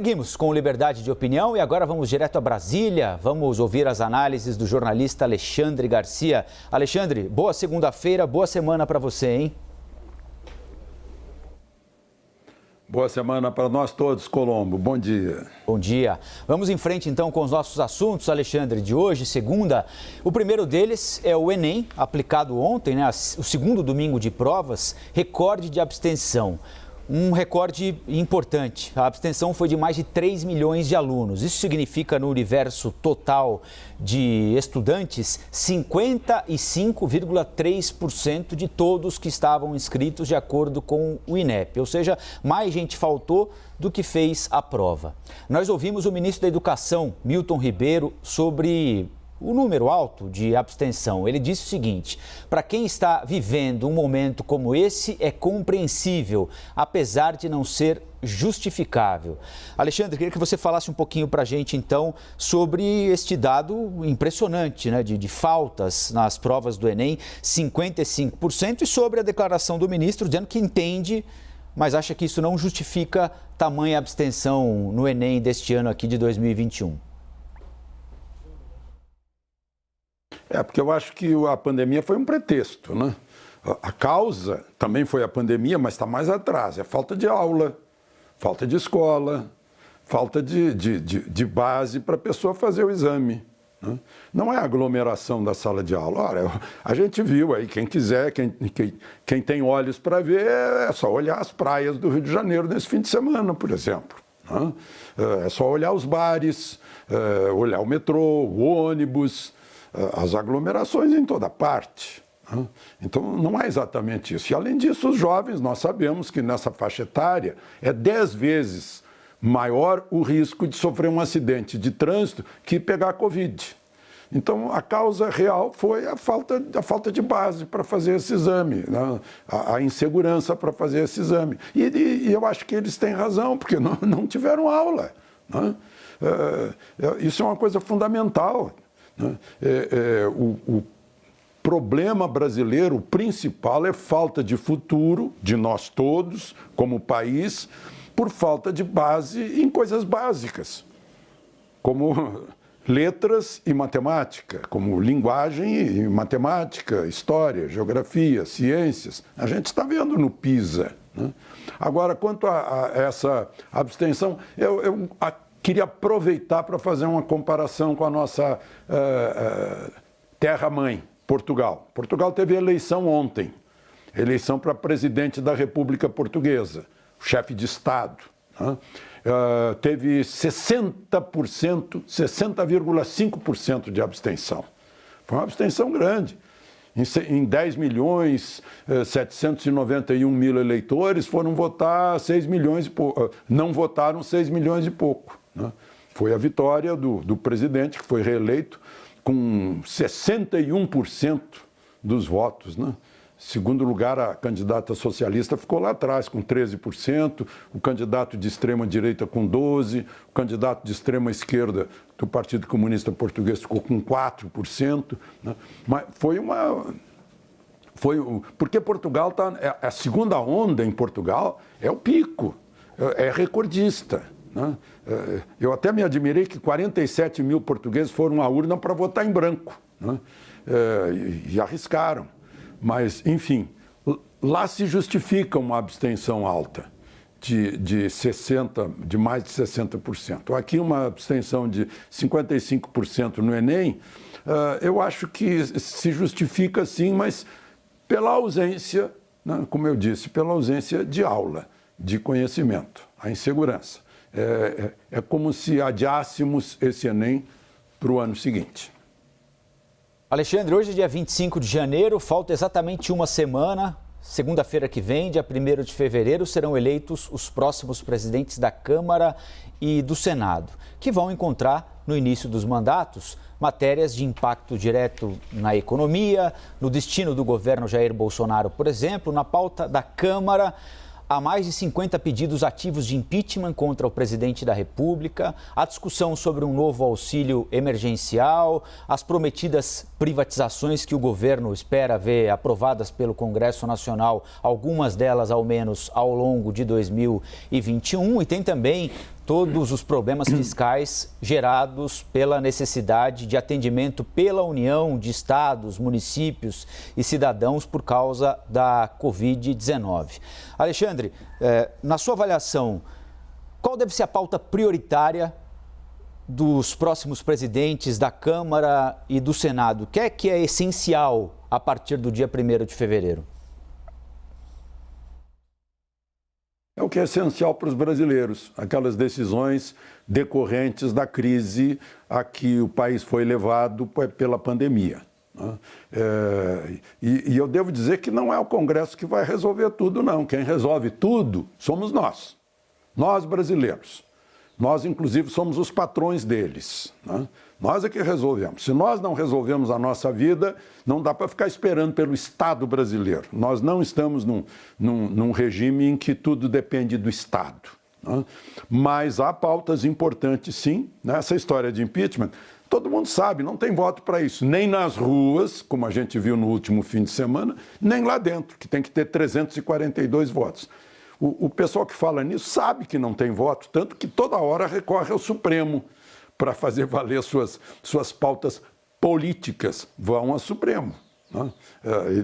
Seguimos com Liberdade de Opinião e agora vamos direto a Brasília. Vamos ouvir as análises do jornalista Alexandre Garcia. Alexandre, boa segunda-feira, boa semana para você, hein? Boa semana para nós todos, Colombo. Bom dia. Bom dia. Vamos em frente então com os nossos assuntos, Alexandre, de hoje, segunda. O primeiro deles é o Enem, aplicado ontem, né? O segundo domingo de provas, recorde de abstenção. Um recorde importante. A abstenção foi de mais de 3 milhões de alunos. Isso significa, no universo total de estudantes, 55,3% de todos que estavam inscritos, de acordo com o INEP. Ou seja, mais gente faltou do que fez a prova. Nós ouvimos o ministro da Educação, Milton Ribeiro, sobre o número alto de abstenção. Ele disse o seguinte: para quem está vivendo um momento como esse, é compreensível, apesar de não ser justificável. Alexandre, queria que você falasse um pouquinho para a gente, então, sobre este dado impressionante, né, de faltas nas provas do Enem, 55%, e sobre a declaração do ministro dizendo que entende, mas acha que isso não justifica tamanha abstenção no Enem deste ano aqui de 2021. Porque eu acho que a pandemia foi um pretexto, né? A causa também foi a pandemia, mas está mais atrás. É falta de aula, falta de escola, falta de base para a pessoa fazer o exame, né? Não é a aglomeração da sala de aula. Olha, a gente viu aí, quem quiser, quem tem olhos para ver, é só olhar as praias do Rio de Janeiro nesse fim de semana, por exemplo, né? É só olhar os bares, olhar o metrô, o ônibus, as aglomerações em toda parte, né? Então não é exatamente isso. E além disso, os jovens, nós sabemos que nessa faixa etária é 10 vezes maior o risco de sofrer um acidente de trânsito que pegar Covid. Então a causa real foi a falta de base para fazer esse exame, né? A insegurança para fazer esse exame. E eu acho que eles têm razão, porque não tiveram aula, né? Isso é uma coisa fundamental. O problema brasileiro, o principal, é falta de futuro de nós todos, como país, por falta de base em coisas básicas, como letras e matemática, como linguagem e matemática, história, geografia, ciências. A gente está vendo no PISA, né? Agora, quanto a essa abstenção, eu queria aproveitar para fazer uma comparação com a nossa terra-mãe, Portugal. Portugal teve eleição ontem, eleição para presidente da República Portuguesa, chefe de Estado, né? Teve 60,5% de abstenção. Foi uma abstenção grande. Em 10 milhões 791 mil eleitores foram votar 6 milhões e pouco, não votaram 6 milhões e pouco, né? Foi a vitória do presidente, que foi reeleito com 61% dos votos, né? Segundo lugar, a candidata socialista ficou lá atrás, com 13%, o candidato de extrema-direita com 12%, o candidato de extrema-esquerda do Partido Comunista Português ficou com 4%, né? Mas porque Portugal a segunda onda em Portugal é o pico, é recordista, né? Eu até me admirei que 47 mil portugueses foram à urna para votar em branco, né? E arriscaram. Mas, enfim, lá se justifica uma abstenção alta de mais de 60%. Aqui uma abstenção de 55% no Enem, eu acho que se justifica sim, mas pela ausência, né, como eu disse, pela ausência de aula, de conhecimento, a insegurança. É como se adiássemos esse Enem para o ano seguinte. Alexandre, hoje é dia 25 de janeiro, falta exatamente uma semana. Segunda-feira que vem, dia 1º de fevereiro, serão eleitos os próximos presidentes da Câmara e do Senado, que vão encontrar, no início dos mandatos, matérias de impacto direto na economia, no destino do governo Jair Bolsonaro, por exemplo. Na pauta da Câmara, há mais de 50 pedidos ativos de impeachment contra o presidente da República, a discussão sobre um novo auxílio emergencial, as prometidas privatizações que o governo espera ver aprovadas pelo Congresso Nacional, algumas delas ao menos ao longo de 2021, e tem também todos os problemas fiscais gerados pela necessidade de atendimento pela União de estados, municípios e cidadãos por causa da Covid-19. Alexandre, na sua avaliação, qual deve ser a pauta prioritária dos próximos presidentes da Câmara e do Senado? O que é essencial a partir do dia 1º de fevereiro? É o que é essencial para os brasileiros, aquelas decisões decorrentes da crise a que o país foi levado pela pandemia. E eu devo dizer que não é o Congresso que vai resolver tudo, não. Quem resolve tudo somos nós brasileiros. Nós, inclusive, somos os patrões deles. Nós é que resolvemos. Se nós não resolvemos a nossa vida, não dá para ficar esperando pelo Estado brasileiro. Nós não estamos num regime em que tudo depende do Estado. Mas há pautas importantes, sim. Essa história de impeachment, todo mundo sabe, não tem voto para isso. Nem nas ruas, como a gente viu no último fim de semana, nem lá dentro, que tem que ter 342 votos. O pessoal que fala nisso sabe que não tem voto, tanto que toda hora recorre ao Supremo para fazer valer suas pautas políticas. Vão ao Supremo.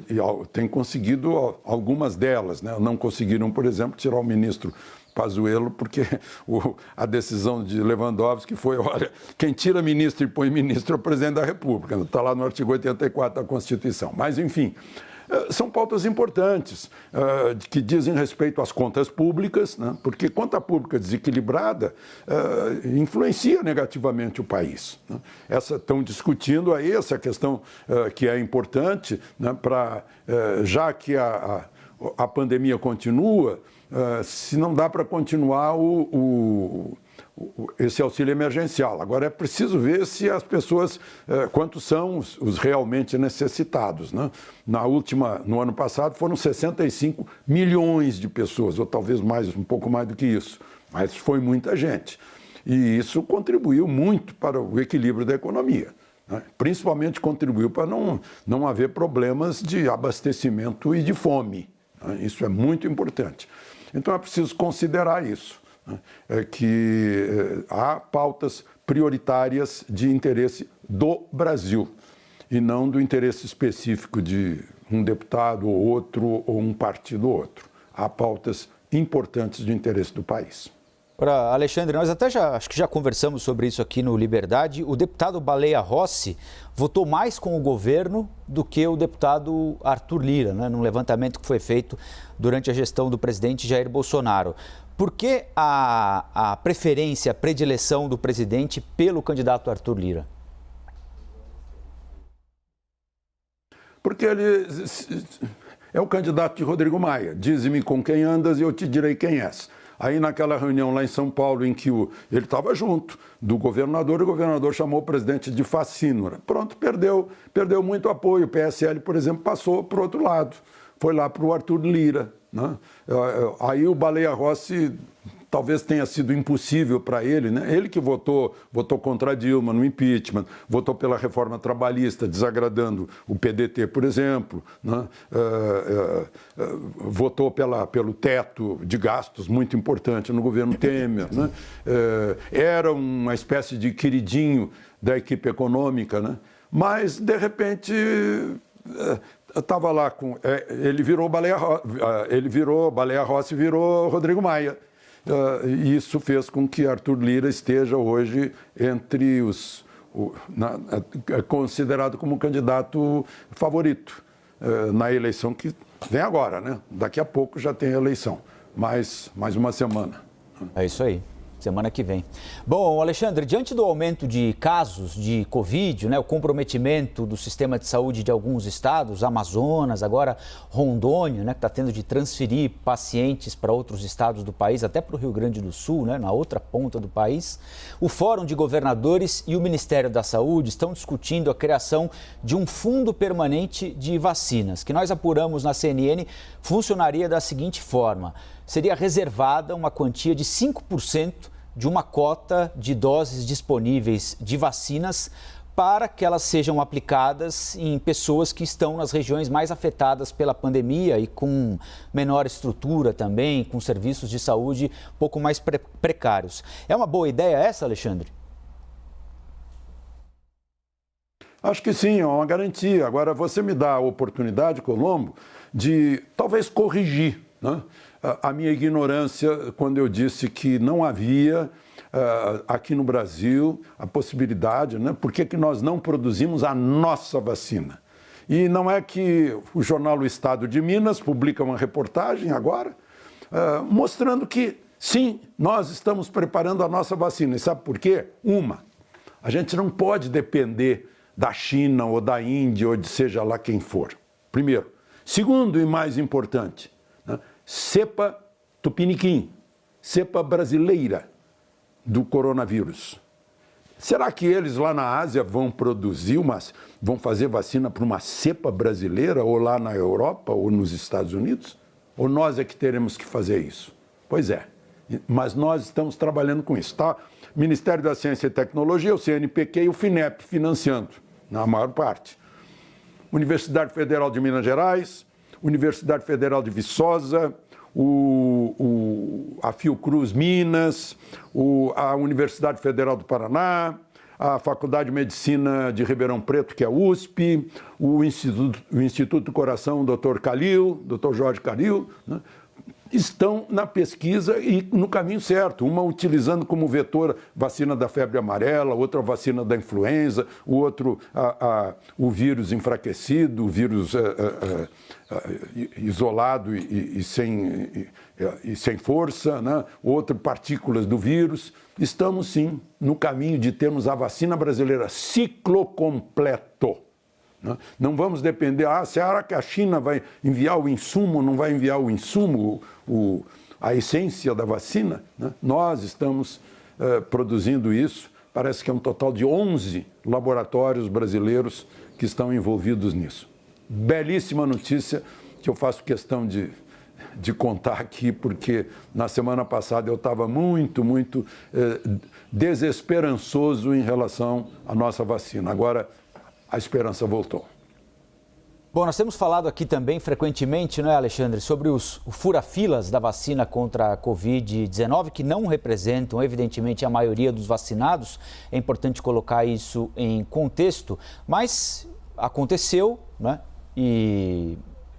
E tem conseguido algumas delas. Não conseguiram, por exemplo, tirar o ministro Pazuello, porque a decisão de Lewandowski foi, olha, quem tira ministro e põe ministro é o presidente da República. Está lá no artigo 84 da Constituição. Mas, enfim, são pautas importantes, que dizem respeito às contas públicas, porque conta pública desequilibrada influencia negativamente o país. Estão discutindo aí essa questão que é importante, já que a pandemia continua, se não dá para continuar esse auxílio emergencial. Agora é preciso ver se as pessoas, quantos são os realmente necessitados. No ano passado foram 65 milhões de pessoas, ou talvez um pouco mais do que isso, mas foi muita gente. E isso contribuiu muito para o equilíbrio da economia. Principalmente contribuiu para não haver problemas de abastecimento e de fome. Isso é muito importante. Então é preciso considerar isso. Que há pautas prioritárias de interesse do Brasil e não do interesse específico de um deputado ou outro ou um partido ou outro. Há pautas importantes de interesse do país. Para Alexandre, nós até acho que já conversamos sobre isso aqui no Liberdade. O deputado Baleia Rossi votou mais com o governo do que o deputado Arthur Lira, num levantamento que foi feito durante a gestão do presidente Jair Bolsonaro. Por que a preferência, a predileção do presidente pelo candidato Arthur Lira? Porque ele é o candidato de Rodrigo Maia. Dize-me com quem andas e eu te direi quem és. Aí naquela reunião lá em São Paulo, em que ele estava junto do governador, o governador chamou o presidente de facínora. Pronto, perdeu muito apoio. O PSL, por exemplo, passou para o outro lado. Foi lá para o Arthur Lira. Aí o Baleia Rossi talvez tenha sido impossível para ele, Ele que votou contra a Dilma no impeachment, votou pela reforma trabalhista, desagradando o PDT, por exemplo, votou pelo teto de gastos muito importante no governo Temer, era uma espécie de queridinho da equipe econômica, mas de repente estava lá ele virou Baleia Rossi, virou Rodrigo Maia. E isso fez com que Arthur Lira esteja hoje entre considerado como candidato favorito na eleição que vem agora, Daqui a pouco já tem a eleição, mais uma semana. É isso aí. Semana que vem. Bom, Alexandre, diante do aumento de casos de Covid, o comprometimento do sistema de saúde de alguns estados, Amazonas, agora Rondônia, que está tendo de transferir pacientes para outros estados do país, até para o Rio Grande do Sul, na outra ponta do país, o Fórum de Governadores e o Ministério da Saúde estão discutindo a criação de um fundo permanente de vacinas, que nós apuramos na CNN, funcionaria da seguinte forma: seria reservada uma quantia de 5% de uma cota de doses disponíveis de vacinas para que elas sejam aplicadas em pessoas que estão nas regiões mais afetadas pela pandemia e com menor estrutura também, com serviços de saúde um pouco mais precários. É uma boa ideia essa, Alexandre? Acho que sim, é uma garantia. Agora, você me dá a oportunidade, Colombo, de talvez corrigir, né, a minha ignorância quando eu disse que não havia aqui no Brasil a possibilidade, né, por que nós não produzimos a nossa vacina? E não é que o jornal O Estado de Minas publica uma reportagem agora mostrando que, sim, nós estamos preparando a nossa vacina. E sabe por quê? A gente não pode depender da China ou da Índia ou de seja lá quem for. Primeiro. Segundo e mais importante, né, cepa tupiniquim, cepa brasileira do coronavírus. Será que eles lá na Ásia vão vão fazer vacina para uma cepa brasileira ou lá na Europa ou nos Estados Unidos? Ou nós é que teremos que fazer isso? Pois é, mas nós estamos trabalhando com isso, tá? Ministério da Ciência e Tecnologia, o CNPq e o FINEP financiando, na maior parte. Universidade Federal de Minas Gerais, Universidade Federal de Viçosa, a Fiocruz Minas, a Universidade Federal do Paraná, a Faculdade de Medicina de Ribeirão Preto, que é a USP, o Instituto do Coração, Dr. Jorge Calil, né, estão na pesquisa e no caminho certo, uma utilizando como vetor vacina da febre amarela, outra vacina da influenza, o outro o vírus enfraquecido, o vírus isolado e sem força, né? Outro partículas do vírus. Estamos sim no caminho de termos a vacina brasileira ciclo completo. Não vamos depender, será que a China vai enviar o insumo, não vai enviar o insumo, a essência da vacina? Nós estamos produzindo isso, parece que é um total de 11 laboratórios brasileiros que estão envolvidos nisso. Belíssima notícia que eu faço questão de contar aqui, porque na semana passada eu estava muito desesperançoso em relação à nossa vacina. Agora, a esperança voltou. Bom, nós temos falado aqui também frequentemente, não é, Alexandre, sobre o fura-filas da vacina contra a Covid-19, que não representam, evidentemente, a maioria dos vacinados. É importante colocar isso em contexto, mas aconteceu, né? E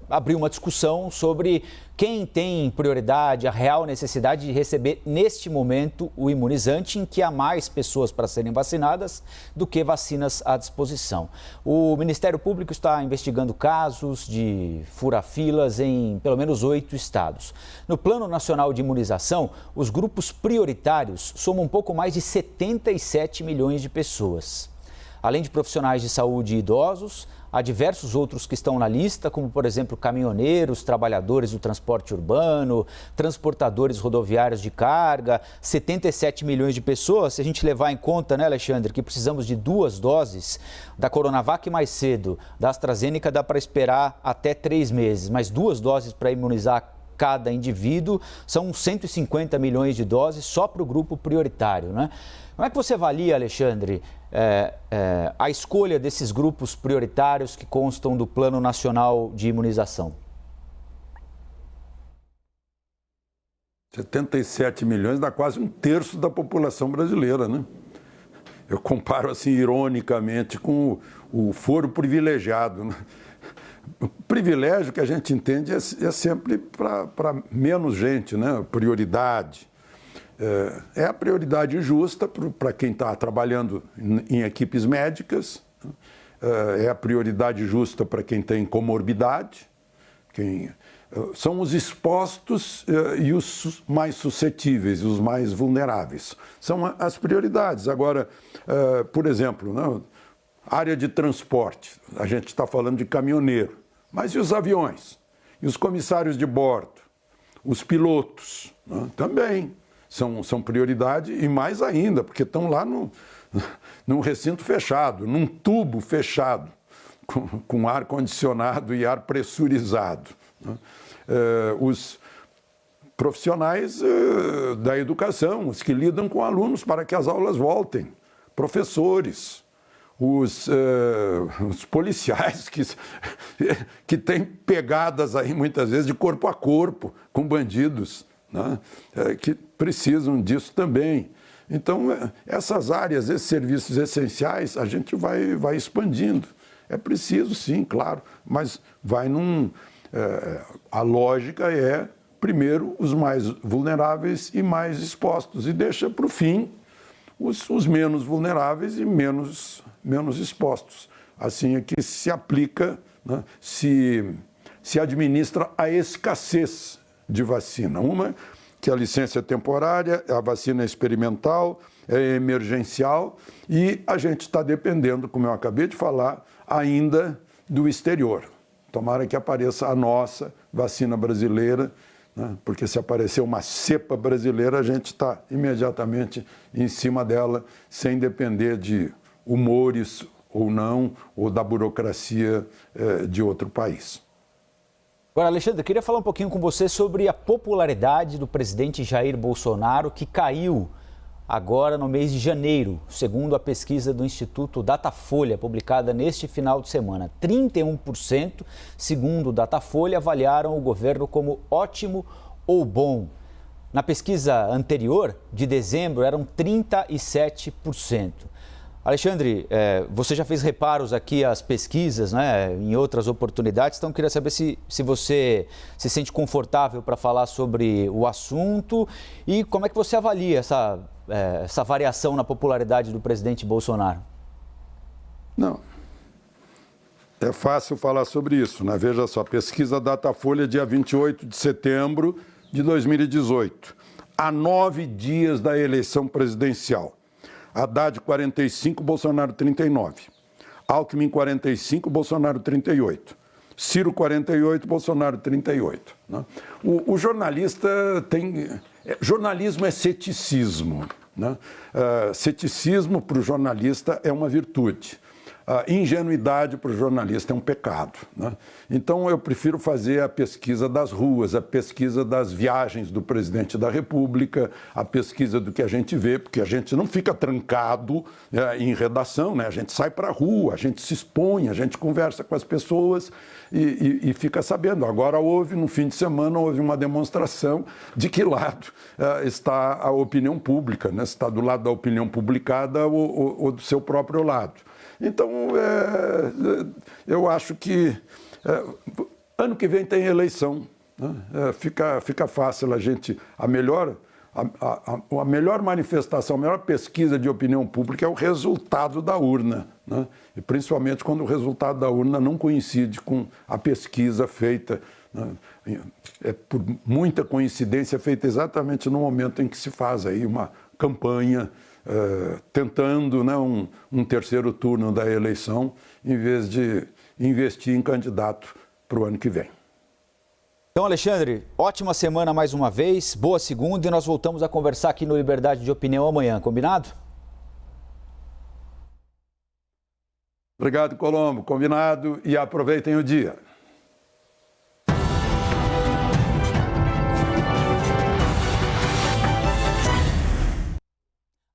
abriu uma discussão sobre quem tem prioridade, a real necessidade de receber neste momento o imunizante, em que há mais pessoas para serem vacinadas do que vacinas à disposição. O Ministério Público está investigando casos de fura-filas em pelo menos 8 estados. No Plano Nacional de Imunização, os grupos prioritários somam um pouco mais de 77 milhões de pessoas. Além de profissionais de saúde e idosos, há diversos outros que estão na lista, como, por exemplo, caminhoneiros, trabalhadores do transporte urbano, transportadores rodoviários de carga, 77 milhões de pessoas. Se a gente levar em conta, né, Alexandre, que precisamos de 2 doses da Coronavac mais cedo, da AstraZeneca dá para esperar até 3 meses, mas 2 doses para imunizar cada indivíduo, são 150 milhões de doses só para o grupo prioritário, né? Como é que você avalia, Alexandre, a escolha desses grupos prioritários que constam do Plano Nacional de Imunização? 77 milhões dá quase 1/3 da população brasileira, né? Eu comparo assim, ironicamente, com o foro privilegiado, né? O privilégio que a gente entende é sempre para menos gente, né? Prioridade. É a prioridade justa para quem está trabalhando em equipes médicas, é a prioridade justa para quem tem comorbidade, são os expostos e os mais suscetíveis, os mais vulneráveis. São as prioridades. Agora, por exemplo, né, área de transporte, a gente está falando de caminhoneiro, mas e os aviões? E os comissários de bordo? Os pilotos, né, também são prioridade, e mais ainda, porque estão lá num recinto fechado, num tubo fechado, com ar-condicionado e ar pressurizado. Né? Os profissionais da educação, os que lidam com alunos para que as aulas voltem, professores, os policiais que têm pegadas aí muitas vezes de corpo a corpo com bandidos, né? Que precisam disso também. Então, essas áreas, esses serviços essenciais, a gente vai expandindo. É preciso, sim, claro, mas vai a lógica é, primeiro, os mais vulneráveis e mais expostos, e deixa para o fim os menos vulneráveis e menos expostos. Assim é que se aplica, né, se administra a escassez de vacina. Uma, que a licença é temporária, a vacina é experimental, é emergencial, e a gente está dependendo, como eu acabei de falar, ainda do exterior. Tomara que apareça a nossa vacina brasileira, né? Porque se aparecer uma cepa brasileira, a gente está imediatamente em cima dela, sem depender de humores ou não, ou da burocracia de outro país. Agora, Alexandre, eu queria falar um pouquinho com você sobre a popularidade do presidente Jair Bolsonaro, que caiu agora no mês de janeiro, segundo a pesquisa do Instituto Datafolha, publicada neste final de semana. 31%, segundo o Datafolha, avaliaram o governo como ótimo ou bom. Na pesquisa anterior, de dezembro, eram 37%. Alexandre, você já fez reparos aqui às pesquisas, né, em outras oportunidades, então eu queria saber se você se sente confortável para falar sobre o assunto e como é que você avalia essa variação na popularidade do presidente Bolsonaro. Não, é fácil falar sobre isso, né? Veja só, pesquisa Datafolha, dia 28 de setembro de 2018, a 9 dias da eleição presidencial. Haddad 45, Bolsonaro 39. Alckmin 45, Bolsonaro 38. Ciro 48, Bolsonaro 38. Né? O jornalista tem... Jornalismo é ceticismo. Né? Ceticismo para o jornalista é uma virtude. Ingenuidade para o jornalista é um pecado. Né? Então, eu prefiro fazer a pesquisa das ruas, a pesquisa das viagens do presidente da República, a pesquisa do que a gente vê, porque a gente não fica trancado em redação, né? A gente sai para a rua, a gente se expõe, a gente conversa com as pessoas e fica sabendo. Agora, no fim de semana, houve uma demonstração de que lado está a opinião pública, né? Se está do lado da opinião publicada ou do seu próprio lado. Então, eu acho que ano que vem tem eleição, né? Fica fácil a gente... A melhor manifestação, a melhor pesquisa de opinião pública é o resultado da urna, né? E principalmente quando o resultado da urna não coincide com a pesquisa feita, né? Por muita coincidência, feita exatamente no momento em que se faz aí uma campanha tentando, né, um terceiro turno da eleição, em vez de investir em candidato para o ano que vem. Então, Alexandre, ótima semana mais uma vez, boa segunda e nós voltamos a conversar aqui no Liberdade de Opinião amanhã, combinado? Obrigado, Colombo, combinado, e aproveitem o dia.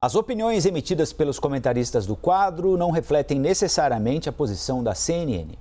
As opiniões emitidas pelos comentaristas do quadro não refletem necessariamente a posição da CNN.